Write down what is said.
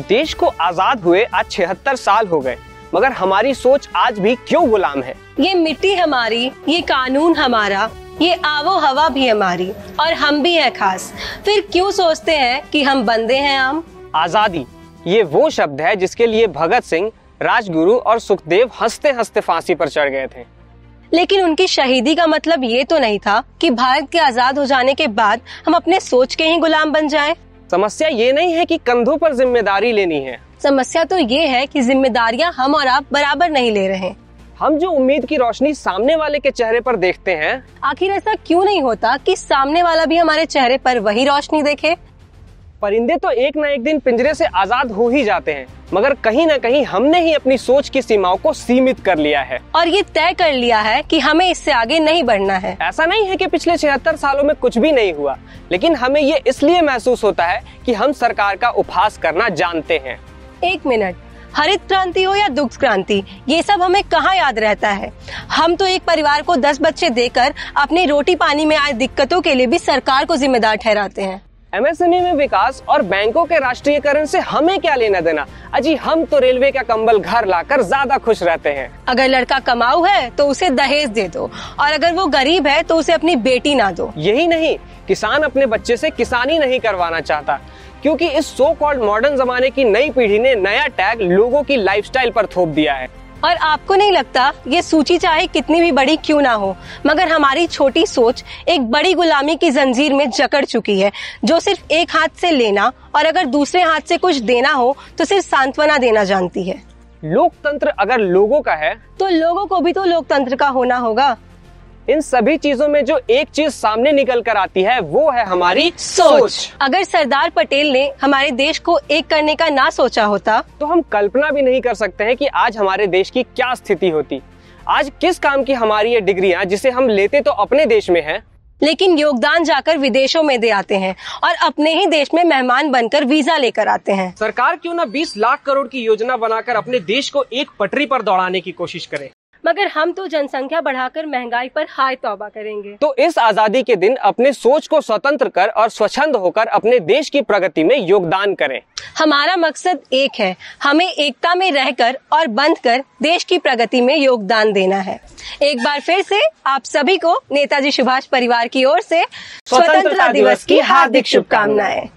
देश को आजाद हुए आज 76 साल हो गए, मगर हमारी सोच आज भी क्यों गुलाम है? ये मिट्टी हमारी, ये कानून हमारा, ये आबो हवा भी हमारी और हम भी हैं खास। फिर क्यों सोचते हैं कि हम बंदे हैं आम? आजादी, ये वो शब्द है जिसके लिए भगत सिंह, राजगुरु और सुखदेव हंसते हंसते फांसी पर चढ़ गए थे। लेकिन उनकी शहीदी का मतलब ये तो नहीं था कि भारत के आजाद हो जाने के बाद हम अपने सोच के ही गुलाम बन जाएं। समस्या ये नहीं है कि कंधों पर जिम्मेदारी लेनी है, समस्या तो ये है कि जिम्मेदारियां हम और आप बराबर नहीं ले रहे। हम जो उम्मीद की रोशनी सामने वाले के चेहरे पर देखते हैं, आखिर ऐसा क्यों नहीं होता कि सामने वाला भी हमारे चेहरे पर वही रोशनी देखे? परिंदे तो एक न एक दिन पिंजरे से आजाद हो ही जाते हैं, मगर कहीं न कहीं हमने ही अपनी सोच की सीमाओं को सीमित कर लिया है और ये तय कर लिया है कि हमें इससे आगे नहीं बढ़ना है। ऐसा नहीं है कि पिछले 76 सालों में कुछ भी नहीं हुआ, लेकिन हमें ये इसलिए महसूस होता है कि हम सरकार का उपहास करना जानते हैं। एक मिनट, हरित क्रांति हो या दुग्ध क्रांति, ये सब हमें कहाँ याद रहता है? हम तो एक परिवार को 10 बच्चे देकर अपनी रोटी पानी में आए दिक्कतों के लिए भी सरकार को जिम्मेदार ठहराते हैं। एमएसएमई में विकास और बैंकों के राष्ट्रीयकरण से हमें क्या लेना देना? अजी हम तो रेलवे का कंबल घर लाकर ज्यादा खुश रहते हैं। अगर लड़का कमाऊ है तो उसे दहेज दे दो, और अगर वो गरीब है तो उसे अपनी बेटी ना दो। यही नहीं, किसान अपने बच्चे से किसानी नहीं करवाना चाहता, क्योंकि इस सो कॉल्ड मॉडर्न जमाने की नई पीढ़ी ने नया टैग लोगों की लाइफस्टाइल पर थोप दिया है। और आपको नहीं लगता ये सूची चाहे कितनी भी बड़ी क्यों ना हो, मगर हमारी छोटी सोच एक बड़ी गुलामी की जंजीर में जकड़ चुकी है, जो सिर्फ एक हाथ से लेना और अगर दूसरे हाथ से कुछ देना हो तो सिर्फ सांत्वना देना जानती है। लोकतंत्र अगर लोगों का है तो लोगों को भी तो लोकतंत्र का होना होगा। इन सभी चीजों में जो एक चीज सामने निकल कर आती है वो है हमारी सोच। अगर सरदार पटेल ने हमारे देश को एक करने का ना सोचा होता तो हम कल्पना भी नहीं कर सकते हैं कि आज हमारे देश की क्या स्थिति होती। आज किस काम की हमारी ये डिग्रियां जिसे हम लेते तो अपने देश में हैं, लेकिन योगदान जाकर विदेशों में दे आते हैं और अपने ही देश में मेहमान बनकर वीजा लेकर आते हैं। सरकार क्यों ना 20 लाख करोड़ की योजना बनाकर अपने देश को एक पटरी पर दौड़ाने की कोशिश करे, मगर हम तो जनसंख्या बढ़ाकर महंगाई पर हाय तौबा करेंगे। तो इस आजादी के दिन अपने सोच को स्वतंत्र कर और स्वच्छंद होकर अपने देश की प्रगति में योगदान करें। हमारा मकसद एक है, हमें एकता में रहकर और बंधकर देश की प्रगति में योगदान देना है। एक बार फिर से आप सभी को नेताजी सुभाष परिवार की ओर से स्वतंत्रता दिवस की हार्दिक शुभकामनाएं।